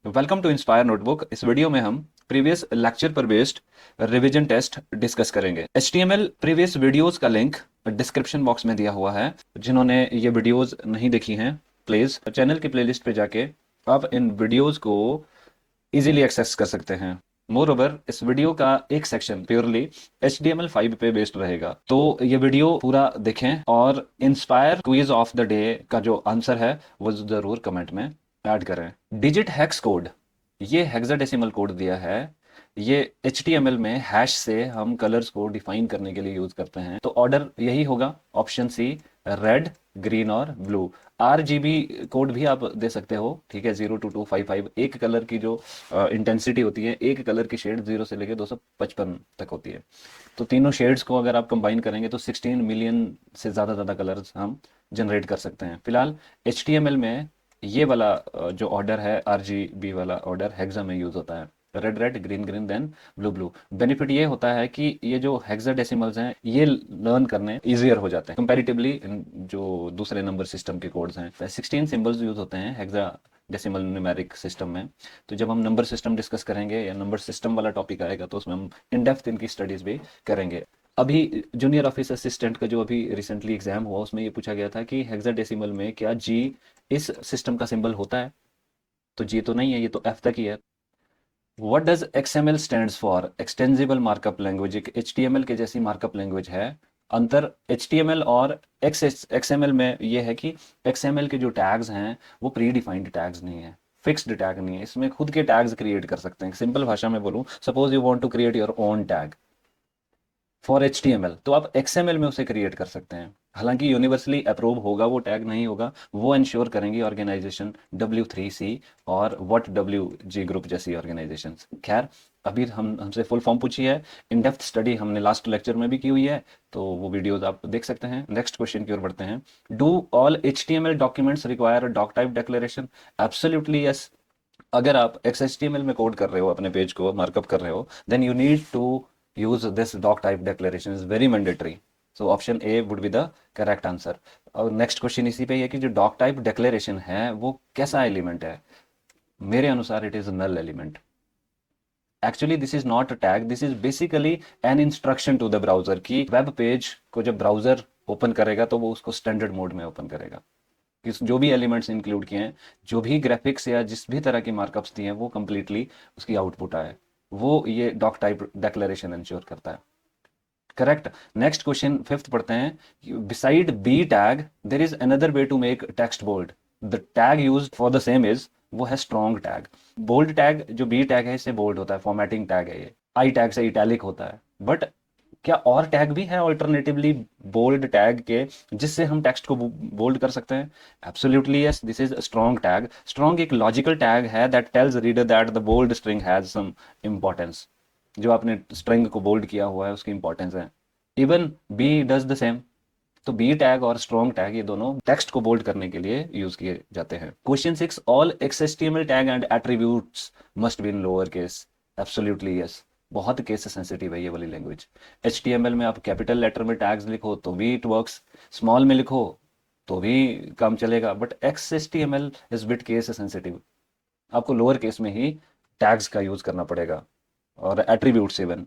Welcome to inspire notebook. इस video में हम प्रीवियस लेक्चर पर बेस्ड रिवीजन टेस्ट डिस्कस करेंगे। HTML प्रीवियस वीडियोस का लिंक डिस्क्रिप्शन बॉक्स में दिया हुआ है। जिन्होंने ये वीडियोस नहीं देखी हैं, प्लीज चैनल की प्लेलिस्ट पे जाके आप इन वीडियोस को इजीली एक्सेस कर सकते हैं। मोर ओवर, इस वीडियो का एक सेक्शन प्योरली HTML5 पे बेस्ड रहेगा, तो ये वीडियो पूरा देखें और inspire quiz of the day का जो आंसर है वो जरूर कमेंट में ऐड करें। डिजिट हेक्स कोड, ये हेक्साडेसिमल कोड दिया है। ये HTML में हैश से हम कलर्स को डिफाइन करने के लिए यूज करते हैं, तो ऑर्डर यही होगा, ऑप्शन सी, रेड, ग्रीन और ब्लू। RGB कोड भी आप दे सकते हो, ठीक है। 02255 एक कलर की जो इंटेंसिटी होती है, एक कलर की शेड 0 से लेकर 255 तक होती है। तो तीनों शेड्स को अगर आप कंबाइन करेंगे तो 16 मिलियन से ज़्यादा कलर्स हम जनरेट कर सकते हैं। फिलहाल HTML में ये वाला जो ऑर्डर है, RGB वाला ऑर्डर हेक्सा में यूज होता है। Red red, green green, then blue blue. Benefit ये होता है कि ये जो हेक्साडेसिमल्स हैं ये लर्न करने इजियर हो जाते हैं कंपैरेटिवली जो दूसरे नंबर सिस्टम के कोड्स हैं। 16 सिंबल्स यूज होते हैं हेक्सा डेसिमल न्यूमेरिक सिस्टम में। तो जब हम नंबर सिस्टम डिस्कस करेंगे या नंबर सिस्टम वाला टॉपिक आएगा तो उसमें हम इन डेप्थ इनकी स्टडीज भी करेंगे। अभी जूनियर ऑफिस असिस्टेंट का जो अभी रिसेंटली एग्जाम हुआ उसमें ये पूछा गया था कि हेक्साडेसिमल में क्या जी इस सिस्टम का सिंबल होता है, तो जी तो नहीं है, ये तो एफ तक ही है। What does XML stands for? Extensible markup language. एक HTML के जैसी मार्कअप लैंग्वेज है। अंतर HTML और XML में ये है कि XML के जो टैग्स हैं वो प्री डिफाइंड टैग्स नहीं है, फिक्स्ड टैग नहीं है। इसमें खुद के टैग्स क्रिएट कर सकते हैं। सिंपल भाषा में बोलूं, suppose you want to create your own tag for HTML, तो आप XML में उसे क्रिएट कर सकते हैं। हालांकि यूनिवर्सली अप्रूव होगा वो टैग, नहीं होगा, वो इंश्योर करेंगी ऑर्गेनाइजेशन W3C और व्हाट WG ग्रुप जैसी ऑर्गेनाइजेशन। खैर, अभी हमसे फुल फॉर्म पूछी है, इन डेप्थ स्टडी हमने लास्ट लेक्चर में भी की हुई है, तो वो वीडियोज आप देख सकते हैं। नेक्स्ट क्वेश्चन की ओर बढ़ते हैं। Do all HTML documents require doc type declaration? Absolutely yes. अगर आप XHTML में कोड कर रहे हो, अपने पेज को मार्कअप कर रहे हो, then you need to use this doc type declaration is very mandatory. So option A would be the correct answer. और नेक्स्ट क्वेश्चन इसी पे है कि जो डॉक टाइप डिक्लेरेशन है वो कैसा एलिमेंट है? मेरे अनुसार it is null element. Actually this is not a tag, this is basically an instruction to the browser कि वेब पेज को जब ब्राउजर ओपन करेगा तो वो उसको स्टैंडर्ड मोड में ओपन करेगा। जो भी एलिमेंट्स इंक्लूड किए हैं, जो भी ग्राफिक्स या जिस भी तरह की मार्कअप्स दिए हैं, वो कंप्लीटली उसकी आउटपुट आए, वो ये डॉक टाइप डिक्लेरेशन इंश्योर करता है। करेक्ट। नेक्स्ट क्वेश्चन फिफ्थ पढ़ते हैं। Beside B tag there is another way to make text bold. The tag use for the same is, वो है स्ट्रॉन्ग टैग। बोल्ड टैग जो बी टैग है इससे bold होता है, फॉर्मेटिंग टैग है ये। आई टैग से इटैलिक होता है। बट क्या और टैग भी है ऑल्टरनेटिवली बोल्ड टैग के जिससे हम टेक्स्ट को बोल्ड कर सकते हैं? Absolutely yes, this is strong tag. Strong एक लॉजिकल टैग है that tells reader that the bold string has some importance. जो आपने स्ट्रिंग को बोल्ड किया हुआ है उसकी इंपॉर्टेंस है। Even be does the same. तो बी टैग और स्ट्रॉन्ग टैग ये दोनों टेक्स्ट को बोल्ड करने के लिए यूज किए जाते हैं। Question 6, all XHTML tag and attributes must be in lower case. Absolutely yes, बहुत केस सेंसिटिव है ये वाली लैंग्वेज। HTML में आप कैपिटल लेटर में टैग्स लिखो तो भी इट वर्क्स, स्मॉल में लिखो तो भी काम चलेगा, but XHTML is bit case sensitive. आपको लोअर केस में ही टैग्स का यूज करना पड़ेगा और एट्रीब्यूट्स इवन।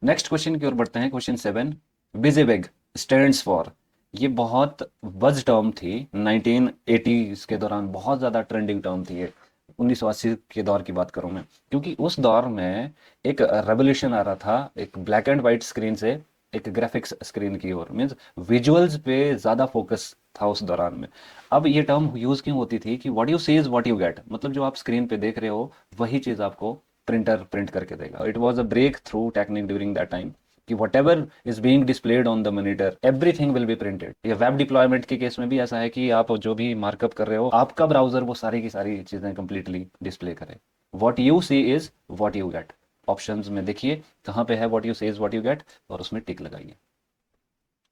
नेक्स्ट क्वेश्चन की ओर बढ़ते हैं। क्वेश्चन 7, बिजेबिग स्टैंड्स फॉर। ये बहुत बज टर्म थी 1980s के दौरान, बहुत ज़्यादा ट्रेंडिंग टर्म थी ये। 1980 के दौर की बात करूं मैं, क्योंकि उस दौर में एक रेवोल्यूशन आ रहा था, एक ब्लैक एंड वाइट स्क्रीन से एक ग्राफिक्स स्क्रीन की ओर, मीन्स विजुअल्स पे ज़्यादा फोकस था उस दौरान में। अब ये टर्म यूज़ क्यों होती थी कि what you see is what you get, मतलब जो आप स्क्रीन पे देख रहे हो वही चीज़ आपको प्रिंटर प्रिंट करके देगा। It was a breakthrough technique during that time कि whatever is being displayed on the monitor everything will be printed. ये वेब डिप्लॉयमेंट के केस में भी ऐसा है कि आप जो भी मार्कअप कर रहे हो, आपका ब्राउजर वो सारी की सारी चीजें कंप्लीटली डिस्प्ले करे। What you see is what you get. Options में देखिए कहाँ पे है what you see is what you get और उसमें टिक लगाइए।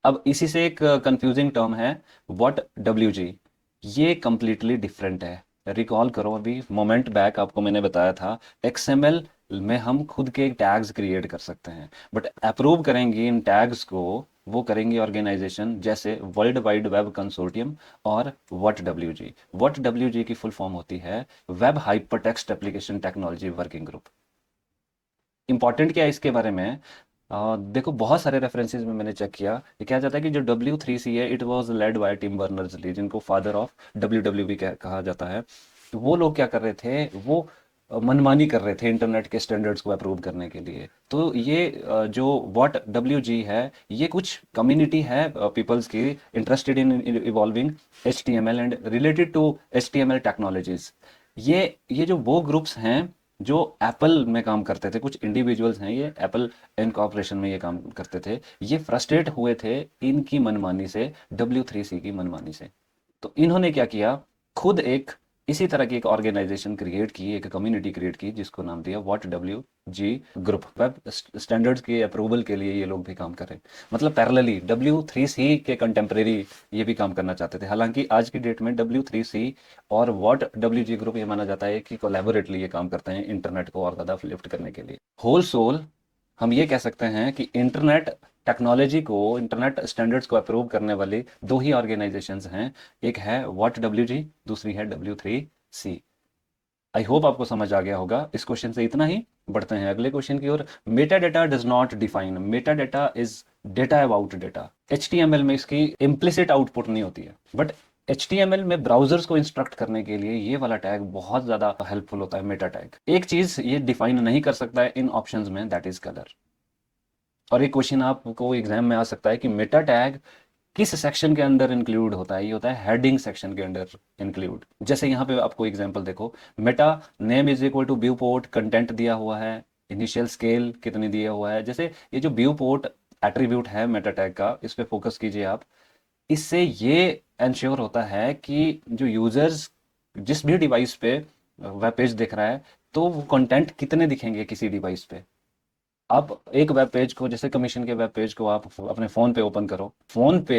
अब इसी से एक कंफ्यूजिंग टर्म है व्हाट WG। ये कंप्लीटली डिफरेंट है। रिकॉल करो, अभी मोमेंट बैक आपको मैंने बताया था XML में हम खुद के टैग्स क्रिएट कर सकते हैं, बट अप्रूव करेंगे इन टैग्स को वो करेंगी ऑर्गेनाइजेशन जैसे वर्ल्ड वाइड वेब कंसोर्टियम और WhatWG। WhatWG की फुल फॉर्म होती है web hypertext application technology working group. Important क्या है इसके बारे में? देखो बहुत सारे रेफरेंसेस में मैंने चेक किया, ये कहा जाता है कि जो W3C है it was led by Tim Berners Lee, जिनको फादर ऑफ WWW भी कहा जाता है। तो वो लोग क्या कर रहे थे, वो मनमानी कर रहे थे इंटरनेट के स्टैंडर्ड्स को अप्रूव करने के लिए। तो ये जो वॉट WG है, ये कुछ कम्युनिटी है पीपल्स की interested in evolving HTML and related to HTML technologies. ये जो वो ग्रुप्स हैं जो एप्पल में काम करते थे, कुछ इंडिविजुअल्स हैं ये एप्पल इनकॉर्पोरेशन में ये काम करते थे, ये फ्रस्ट्रेट हुए थे इनकी मनमानी से, W3C की मनमानी से। तो इन्होंने क्या किया, खुद एक इसी तरह की एक ऑर्गेनाइजेशन क्रिएट की, एक कम्युनिटी क्रिएट की, जिसको नाम दिया WhatWG ग्रुप। वेब स्टैंडर्ड्स के अप्रूवल के लिए ये लोग भी काम कर रहे हैं, मतलब पैरेलली W3C के कंटेम्प्रेरी ये भी काम करना चाहते थे। हालांकि आज की डेट में W3C और WhatWG ग्रुप ये माना जाता है कि कोलैबोरेटली ये काम करते हैं इंटरनेट को और ज़्यादा लिफ्ट करने के लिए। होल सोल हम ये कह सकते हैं कि इंटरनेट टेक्नोलॉजी को, इंटरनेट स्टैंडर्ड्स को अप्रूव करने वाली दो ही ऑर्गेनाइजेशंस हैं, एक है WhatWG, दूसरी है W3C। आई होप आपको समझ आ गया होगा। इस क्वेश्चन से इतना ही, बढ़ते हैं अगले क्वेश्चन की ओर। Meta data does not define, meta data is data about data. HTML में इसकी इम्प्लिसिट आउटपुट नहीं होती है, बट HTML में ब्राउजर्स को इंस्ट्रक्ट करने के लिए ये वाला टैग बहुत ज्यादा हेल्पफुल होता है, मेटा टैग। एक चीज ये डिफाइन नहीं कर सकता है इन ऑप्शंस में, दैट इज कलर। और एक क्वेश्चन आपको एग्जाम में आ सकता है कि मेटा टैग किस सेक्शन के अंदर इंक्लूड होता है? ये होता है हेडिंग सेक्शन के अंदर इंक्लूड। जैसे यहाँ पे आपको एग्जांपल देखो, meta name is equal to viewport, content दिया हुआ है, इनिशियल स्केल कितनी दिया हुआ है। जैसे ये जो व्यू पोर्ट एट्रीब्यूट है मेटा टैग का, इस पे फोकस कीजिए आप। इससे ये इंश्योर होता है कि जो यूजर्स जिस भी डिवाइस पे वेब पेज देख रहा है, तो वो कंटेंट कितने दिखेंगे किसी डिवाइस पे। आप एक वेब पेज को, जैसे कमीशन के वेब पेज को आप अपने फोन पे ओपन करो, फोन पे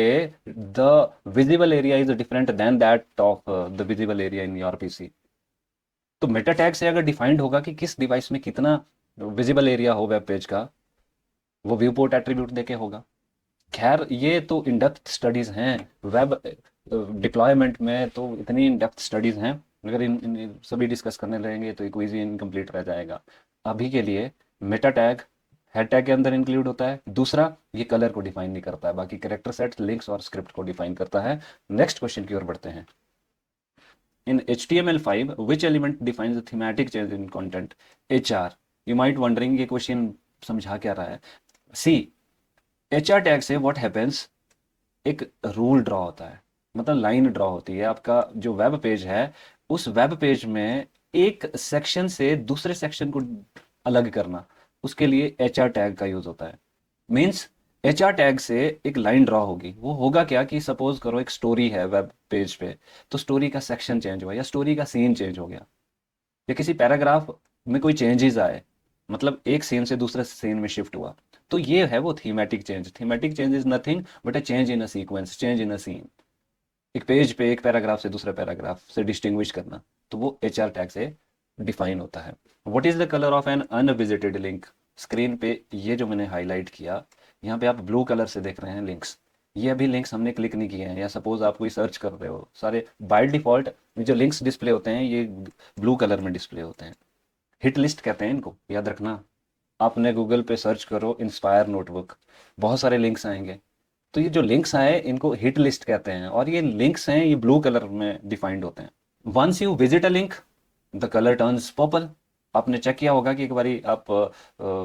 the visible area is different than that of the visible area in your PC। तो मेटा टैग से अगर डिफाइंड होगा कि किस डिवाइस में कितना विजिबल एरिया हो वेब पेज का, वो व्यू पोर्ट एट्रीब्यूट देके होगा। खैर ये तो इन डेप्थ स्टडीज हैं, वेब डिप्लॉयमेंट में तो इतनी इन डेप्थ स्टडीज हैं, अगर इन सभी डिस्कस करने लगेंगे तो क्विज इनकम्प्लीट रह जाएगा। अभी के लिए मेटा टैग हेड टैग के अंदर इंक्लूड होता है। दूसरा, ये कलर को डिफाइन नहीं करता है, बाकी कैरेक्टर सेट, लिंक्स और स्क्रिप्ट को डिफाइन करता है। नेक्स्ट क्वेश्चन की ओर बढ़ते हैं। इन HTML5 which element defines the thematic change in content? HR। you might wondering ये क्वेश्चन समझा क्या रहा है? सी, HR टैग से व्हाट हैपेंस, एक रूल ड्रॉ होता है, मतलब लाइन ड्रॉ होती है। आपका जो वेब पेज है, उस वेब पेज में एक सेक्शन से दूसरे सेक्शन को अलग करना, उसके लिए HR टैग का यूज होता है। मीन्स HR टैग से एक लाइन ड्रॉ होगी, वो होगा क्या कि सपोज करो एक स्टोरी है वेब पेज पे, तो स्टोरी का सेक्शन चेंज हुआ या स्टोरी का सीन चेंज हो गया, या किसी पैराग्राफ में कोई चेंजेस आए, मतलब एक सीन से दूसरे सीन में शिफ्ट हुआ, तो ये है वो thematic change. Thematic change is nothing but a change in a sequence, change in a scene. एक पेज पे एक पैराग्राफ से दूसरे पैराग्राफ से डिस्टिंग्विश करना, तो वो HR टैग से डिफाइन होता है। What is the colour of an unvisited link? Screen पे ये जो मैंने हाईलाइट किया, यहाँ पे आप ब्लू कलर से देख रहे हैं लिंक्स। ये अभी लिंक्स हमने क्लिक नहीं किए हैं, या सपोज आप कोई सर्च कर रहे हो, सारे बाय डिफॉल्ट जो लिंक्स डिस्प्ले होते हैं ये ब्लू कलर में डिस्प्ले होते हैं। हिट लिस्ट कहते हैं इनको, याद रखना। आपने गूगल पे सर्च करो इंस्पायर नोटबुक, बहुत सारे लिंक्स आएंगे। तो ये जो लिंक्स आए इनको हिट लिस्ट कहते हैं, और ये लिंक्स हैं, ये ब्लू कलर में डिफाइंड होते हैं। Once you visit a link the colour turns purple. आपने चेक किया होगा कि एक बारी आप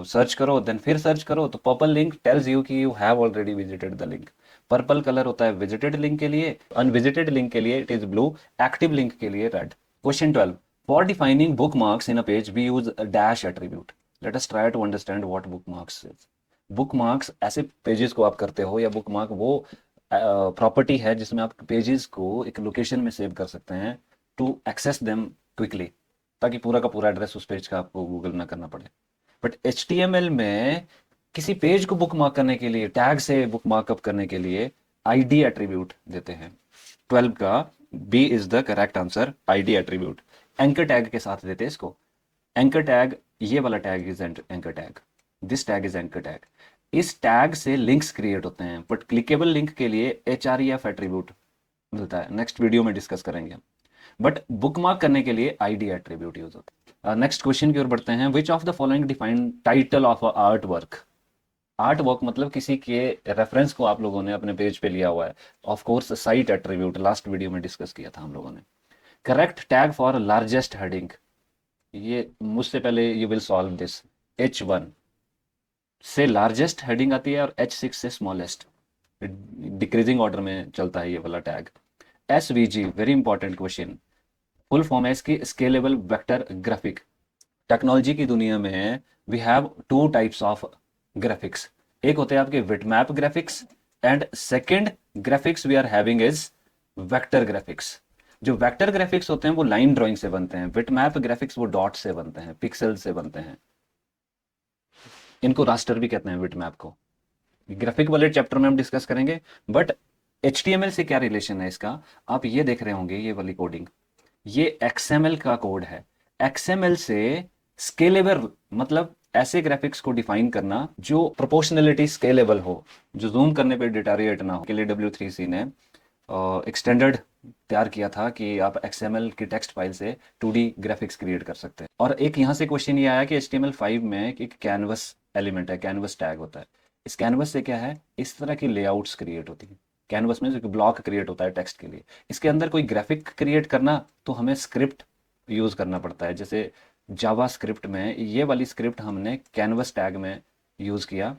सर्च करो देन फिर सर्च करो, तो पर्पल लिंक टेल्स यू कि you have already visited the link. Purple colour होता है विजिटेड लिंक के लिए, अनविजिटेड लिंक के लिए it is blue, active link के लिए red. Question 12, for defining bookmarks in a page we use dash attribute. Let us try to understand what bookmarks is. Bookmarks ऐसे pages को आप करते हो, या बुक मार्क वो property है जिसमें आप पेजेस को एक लोकेशन में सेव कर सकते हैं टू एक्सेस देम क्विकली, ताकि पूरा का पूरा एड्रेस उस पेज का आपको गूगल ना करना पड़े। बट HTML में किसी पेज को बुक मार्क करने के लिए, टैग से बुक मार्कअप करने के लिए ID एट्रीब्यूट देते हैं। 12 का B is the correct answer, ID attribute. Anchor tag के साथ देते हैं इसको। एंकर टैग, ये वाला tag is anchor tag, this tag is anchor tag. इस टैग से लिंक्स क्रिएट होते हैं, बट क्लिकेबल लिंक के लिए href एट्रीब्यूट मिलता है, नेक्स्ट वीडियो में डिस्कस करेंगे। बट बुकमार्क करने के लिए id एट्रीब्यूट यूज होता है। नेक्स्ट क्वेश्चन की ओर बढ़ते हैं। Which of the following define title of art work. Art work मतलब किसी के रेफरेंस को आप लोगों ने अपने पेज पे लिया हुआ है। Of course site attribute last video में डिस्कस किया था हम लोगों ने। Correct tag for largest heading, ये मुझसे पहले you will solve this. H1 से लार्जेस्ट हेडिंग आती है और H6 से स्मॉलेस्ट, डिक्रीजिंग ऑर्डर में चलता है ये वाला tag. SVG very important question, full form है इसकी स्केलेबल वेक्टर ग्राफिक। टेक्नोलॉजी की दुनिया में we have two types of graphics, एक होते हैं आपके bitmap graphics and second graphics we are having is vector graphics. जो वेक्टर ग्राफिक्स होते हैं वो लाइन ड्राइंग से बनते हैं, विटमैप ग्राफिक्स वो डॉट से बनते हैं, पिक्सल से बनते हैं। इनको रास्टर भी कहते हैं विटमैप को, ग्राफिक वाले चैप्टर में हम डिस्कस करेंगे। बट HTML से क्या रिलेशन है इसका, आप ये देख रहे होंगे ये वाली कोडिंग, ये XML का कोड है। XML से स्केलेबल मतलब ऐसे ग्राफिक्स को डिफाइन करना जो प्रोपोर्शनलिटी स्केलेबल हो, जो जूम करने पे डिटेरिएट ना हो। के लिए W3C ने एक स्टैंडर्ड तैयार किया था कि आप XML की टेक्स्ट फाइल से 2D ग्राफिक्स क्रिएट कर सकते हैं। और एक यहाँ से क्वेश्चन ये आया कि HTML5 में एक कैनवस एलिमेंट है, कैनवस टैग होता है। इस कैनवस से क्या है, इस तरह की लेआउट्स क्रिएट होती है। कैनवस में जो ब्लॉक क्रिएट होता है टेक्स्ट के लिए, इसके अंदर कोई ग्राफिक क्रिएट करना तो हमें स्क्रिप्ट यूज करना पड़ता है। जैसे जावा स्क्रिप्ट में ये वाली स्क्रिप्ट हमने कैनवस टैग में यूज किया,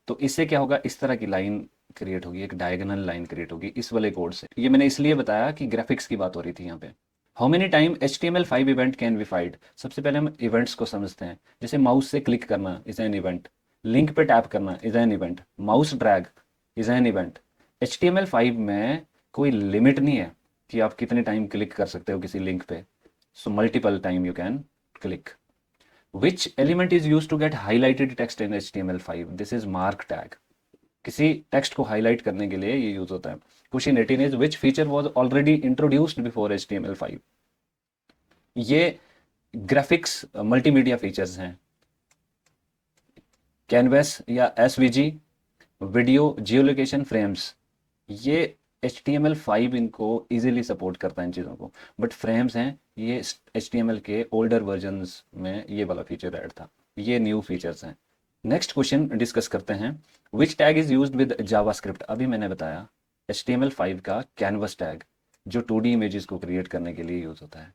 तो इससे क्या होगा, इस तरह की लाइन क्रिएट होगी, एक डायगोनल लाइन क्रिएट होगी इस वाले कोड से। ये मैंने इसलिए बताया कि ग्राफिक्स की बात हो रही थी यहाँ पे। How many time HTML5 event can be find. सबसे पहले हम इवेंट्स को समझते हैं। जैसे माउस से क्लिक करना इज एन इवेंट, लिंक पे टैप करना is an event, mouse drag is an event. HTML5 में कोई लिमिट नहीं है कि आप कितने टाइम क्लिक कर सकते हो किसी लिंक पे, so multiple time you can click. Which element is used to get highlighted text in HTML5? This is mark tag. किसी टेक्स्ट को हाईलाइट करने के लिए ये यूज होता है। Question 18 is which feature was already introduced before HTML5। ये graphics multimedia features हैं, कैनवस या SVG, वीडियो जियोलोकेशन फ्रेम्स। ये HTML5 इनको इजीली सपोर्ट करता है इन चीज़ों को, बट फ्रेम्स हैं ये HTML के ओल्डर वर्जन्स में ये वाला फीचर ऐड था, ये न्यू फीचर्स हैं। नेक्स्ट क्वेश्चन डिस्कस करते हैं। Which tag is used with JavaScript. अभी मैंने बताया HTML5 का कैनवस टैग जो 2D इमेजेस को क्रिएट करने के लिए यूज होता है,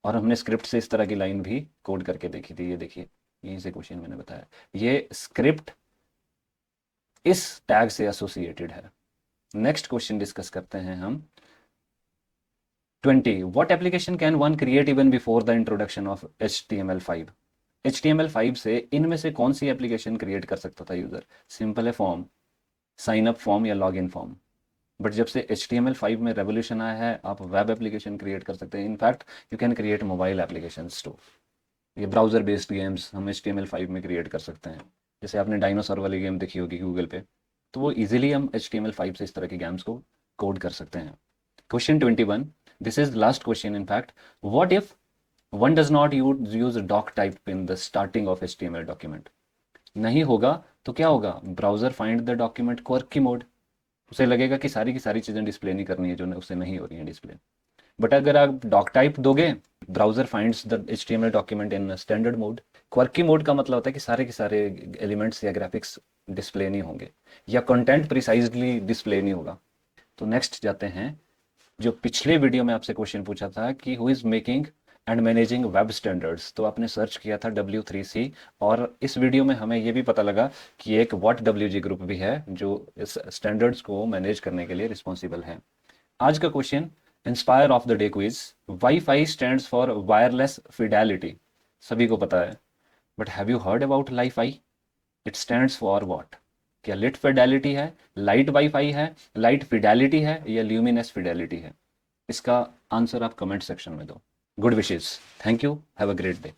और हमने स्क्रिप्ट से इस तरह की लाइन भी कोड करके देखी थी। ये देखिए, यहीं से क्वेश्चन मैंने बताया, ये स्क्रिप्ट इस टैग से एसोसिएटेड है। नेक्स्ट क्वेश्चन डिस्कस करते हैं हम। 20 what application can one create even before the introduction of HTML5। HTML5 से इनमें से कौन सी एप्लीकेशन क्रिएट कर सकता था यूजर। सिंपल है, फॉर्म, साइन अप फॉर्म या लॉग इन फॉर्म। बट जब से HTML5 में रेवोल्यूशन आया है, आप वेब एप्लीकेशन क्रिएट कर सकते हैं। In fact you can create mobile application too. ये ब्राउजर बेस्ड गेम्स हम HTML5 में क्रिएट कर सकते हैं। जैसे आपने डायनासोर वाली गेम देखी होगी गूगल पे, तो वो इजीली हम HTML5 से इस तरह की गेम्स को कोड कर सकते हैं। Question 21, this is last question in fact. What if one does not use doc type in the starting of HTML document. नहीं होगा तो क्या होगा, browser find the document quirky mode. उसे लगेगा कि सारी की सारी चीजें डिस्प्ले नहीं करनी है जो उससे नहीं हो रही है डिस्प्ले। बट अगर आप डॉक टाइप दोगे, browser finds the HTML document in standard mode. Quirky mode का मतलब होता है कि सारे के सारे एलिमेंट्स या ग्राफिक्स डिस्प्ले नहीं होंगे, या कंटेंट प्रिसाइजली डिस्प्ले नहीं होगा। तो नेक्स्ट जाते हैं, जो पिछले वीडियो में आपसे क्वेश्चन पूछा था कि who is making and managing web standards, तो आपने सर्च किया था W3C, और इस वीडियो में हमें यह भी पता लगा कि एक WhatWG ग्रुप भी है जो इस स्टैंडर्ड्स को मैनेज करने के लिए रिस्पॉन्सिबल है। आज का question, inspire of the day quiz. Wifi stands for wireless Fidelity, सभी को पता है, but have you heard about Li-Fi. It stands for what. क्या लिट फिडेलिटी है, लाइट वाईफाई है, लाइट फिडेलिटी है, या ल्यूमिनस फिडेलिटी है। इसका आंसर आप कमेंट सेक्शन में दो। Good wishes, thank you, have a great day.